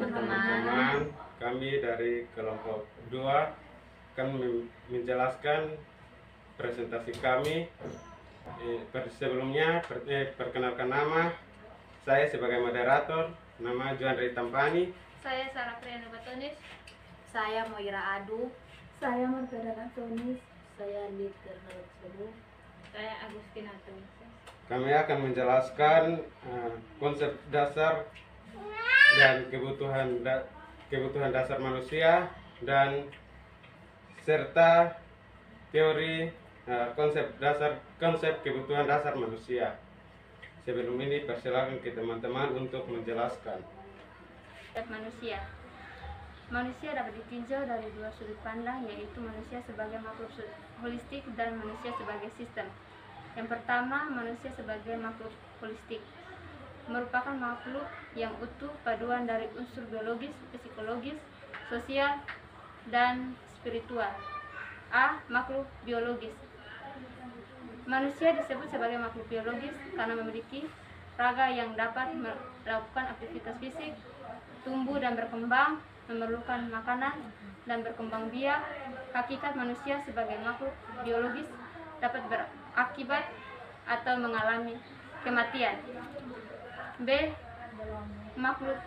teman-teman. Kami dari kelompok 2 akan menjelaskan presentasi kami. Sebelumnya perkenalkan nama. Saya sebagai moderator, nama Juan Ritampani. Saya Sarah Priana Batonis. Saya Moira Adu. Saya Margareta Antonis. Saya Nita Nalaksono. Saya Agustina Tunisa. Kami akan menjelaskan konsep dasar dan kebutuhan dasar manusia dan serta teori konsep kebutuhan dasar manusia. Sebelum ini persilakan ke teman-teman untuk menjelaskan. Manusia dapat ditinjau dari dua sudut pandang, yaitu manusia sebagai makhluk holistik dan manusia sebagai sistem. Yang pertama, manusia sebagai makhluk holistik merupakan makhluk yang utuh, paduan dari unsur biologis, psikologis, sosial, dan spiritual. A. Makhluk biologis. Manusia disebut sebagai makhluk biologis karena memiliki raga yang dapat melakukan aktivitas fisik, tumbuh dan berkembang, memerlukan makanan, dan berkembang biak. Hakikat manusia sebagai makhluk biologis dapat berakibat atau mengalami kematian. B. Makhluk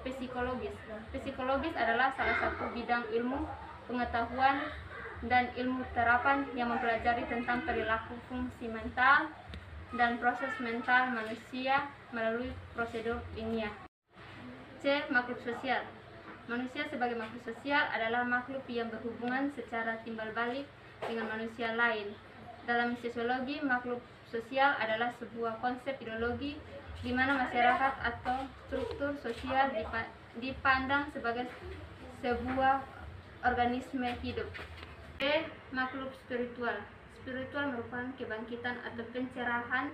psikologis. Psikologis adalah salah satu bidang ilmu pengetahuan dan ilmu terapan yang mempelajari tentang perilaku, fungsi mental, dan proses mental manusia melalui prosedur ilmiah. C. Makhluk sosial. Manusia sebagai makhluk sosial adalah makhluk yang berhubungan secara timbal balik dengan manusia lain. Dalam sosiologi, makhluk sosial adalah sebuah konsep ideologi di mana masyarakat atau struktur sosial dipandang sebagai sebuah organisme hidup. B. Makhluk spiritual. Spiritual merupakan kebangkitan atau pencerahan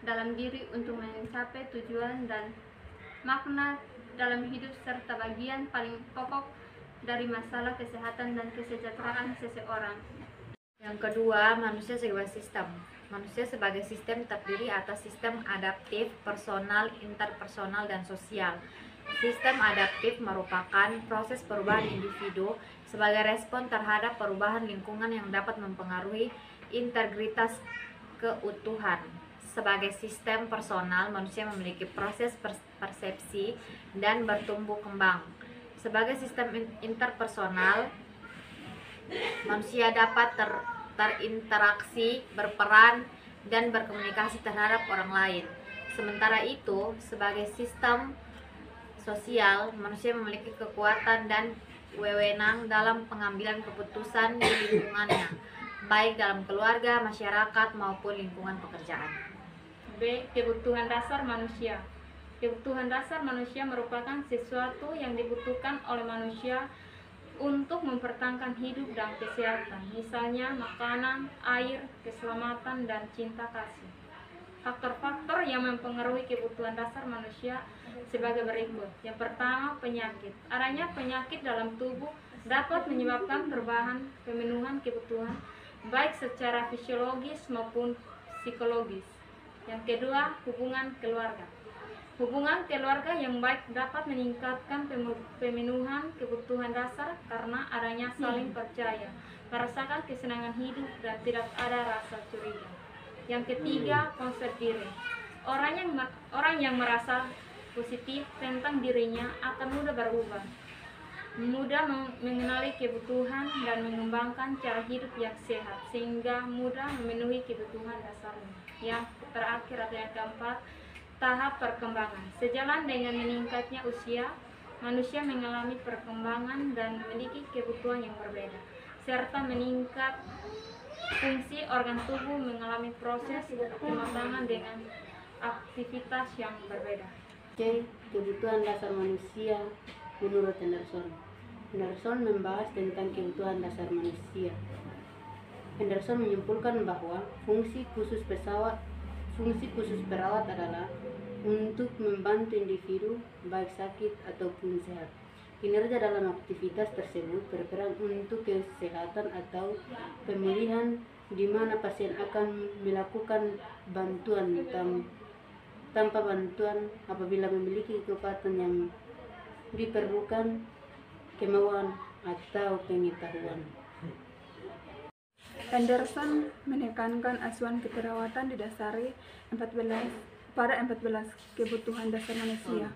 dalam diri untuk mencapai tujuan dan makna dalam hidup serta bagian paling pokok dari masalah kesehatan dan kesejahteraan seseorang. Yang kedua, manusia sebagai sistem. Manusia sebagai sistem terdiri atas sistem adaptif, personal, interpersonal, dan sosial. Sistem adaptif merupakan proses perubahan individu sebagai respon terhadap perubahan lingkungan yang dapat mempengaruhi integritas keutuhan. Sebagai sistem personal, manusia memiliki proses persepsi dan bertumbuh kembang. Sebagai sistem interpersonal, manusia dapat terinteraksi, berperan, dan berkomunikasi terhadap orang lain. Sementara itu, sebagai sistem sosial, manusia memiliki kekuatan dan wewenang dalam pengambilan keputusan di lingkungannya, baik dalam keluarga, masyarakat, maupun lingkungan pekerjaan. B. Kebutuhan dasar manusia. Kebutuhan dasar manusia merupakan sesuatu yang dibutuhkan oleh manusia untuk mempertahankan hidup dan kesehatan, misalnya makanan, air, keselamatan, dan cinta kasih. Faktor-faktor yang mempengaruhi kebutuhan dasar manusia sebagai berikut. Yang pertama, penyakit. Adanya penyakit dalam tubuh dapat menyebabkan perubahan pemenuhan kebutuhan baik secara fisiologis maupun psikologis. Yang kedua, hubungan keluarga. Hubungan keluarga yang baik dapat meningkatkan pemenuhan kebutuhan dasar karena adanya saling percaya, merasakan kesenangan hidup, dan tidak ada rasa curiga. Yang ketiga, konsep diri. Orang yang merasa positif tentang dirinya akan mudah berubah, mudah mengenali kebutuhan dan mengembangkan cara hidup yang sehat, sehingga mudah memenuhi kebutuhan dasarnya. Yang terakhir atau yang keempat, tahap perkembangan. Sejalan dengan meningkatnya usia, manusia mengalami perkembangan dan memiliki kebutuhan yang berbeda, serta meningkat fungsi organ tubuh mengalami proses kematangan dengan aktivitas yang berbeda. C. Kebutuhan dasar manusia menurut Henderson. Henderson membahas tentang kebutuhan dasar manusia. Henderson menyimpulkan bahwa fungsi khusus perawat adalah untuk membantu individu baik sakit ataupun sehat. Kinerja dalam aktivitas tersebut berperan untuk kesehatan atau pemilihan di mana pasien akan melakukan bantuan tanpa bantuan apabila memiliki kekuatan yang diperlukan kemauan atau pengetahuan. Henderson menekankan asuhan keperawatan didasari 14 kebutuhan dasar manusia.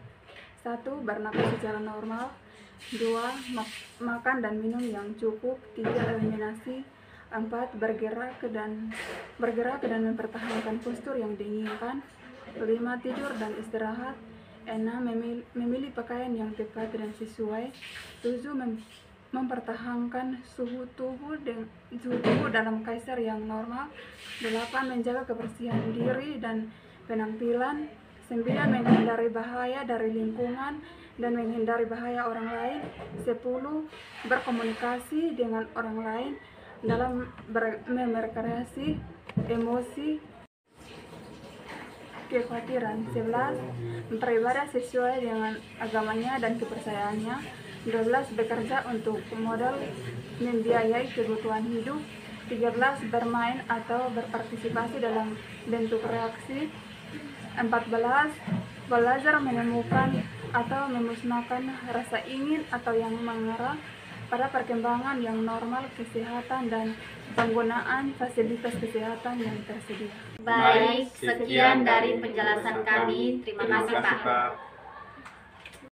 1. Bernapas secara normal. 2. Makan dan minum yang cukup. 3. Eliminasi. 4. Bergerak dan mempertahankan postur yang diinginkan. 5. Tidur dan istirahat. 6. Memilih pakaian yang tepat dan sesuai. 7. Mempertahankan suhu tubuh dalam kadar yang normal. 8. Menjaga kebersihan diri dan penampilan. 9. Menghindari bahaya dari lingkungan dan menghindari bahaya orang lain. 10. Berkomunikasi dengan orang lain dalam merekreasi emosi kekhawatiran. 11. Beribadah sesuai dengan agamanya dan kepercayaannya. 12. Bekerja untuk modal membiayai kebutuhan hidup. 13. Bermain atau berpartisipasi dalam bentuk reaksi. 14. Belajar menemukan atau memusnahkan rasa ingin atau yang mengarah pada perkembangan yang normal kesehatan dan penggunaan fasilitas kesehatan yang tersedia. Baik, sekian dari penjelasan kami. Terima kasih, Pak.